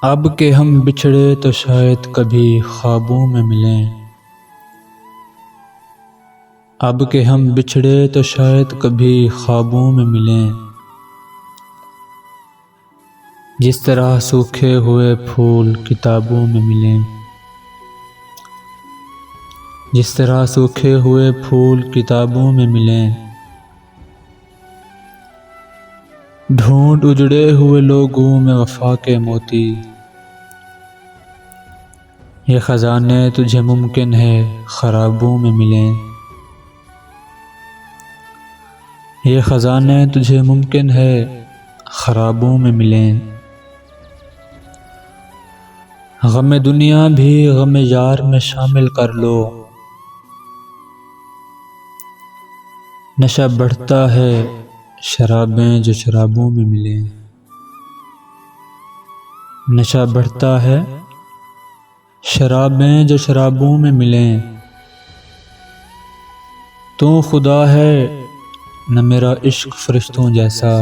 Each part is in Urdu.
اب کہ ہم بچھڑے تو شاید کبھی خوابوں میں ملیں، اب کہ ہم بچھڑے تو شاید کبھی خوابوں میں ملیں، جس طرح سوکھے ہوئے پھول کتابوں میں ملیں، جس طرح سوکھے ہوئے پھول کتابوں میں ملیں۔ ڈھونڈ اجڑے ہوئے لوگوں میں وفا کے موتی، یہ خزانے تجھے ممکن ہے خرابوں میں ملیں، یہ خزانے تجھے ممکن ہے خرابوں میں ملیں۔ غم دنیا بھی غم یار میں شامل کر لو، نشہ بڑھتا ہے شرابیں جو شرابوں میں ملیں، نشہ بڑھتا ہے شرابیں جو شرابوں میں ملیں۔ تو خدا ہے نہ میرا عشق فرشتوں جیسا،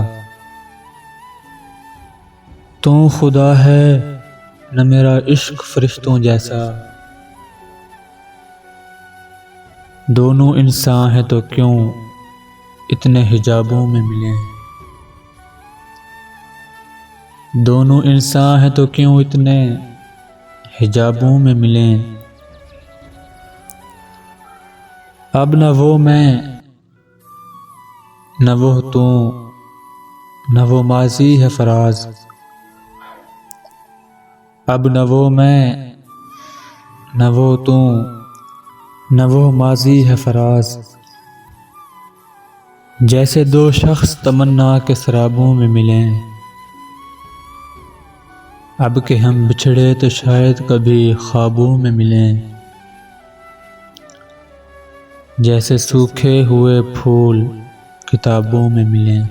تو خدا ہے نہ میرا عشق فرشتوں جیسا۔ دونوں انسان ہیں تو کیوں اتنے حجابوں میں ملیں، دونوں انسان ہیں تو کیوں اتنے حجابوں میں ملیں۔ اب نہ وہ میں نہ وہ تو، نہ وہ ماضی ہے فراز، اب نہ وہ میں نہ وہ تو، نہ وہ ماضی ہے فراز۔ جیسے دو شخص تمنا کے سرابوں میں ملیں، اب کہ ہم بچھڑے تو شاید کبھی خوابوں میں ملیں، جیسے سوکھے ہوئے پھول کتابوں میں ملیں۔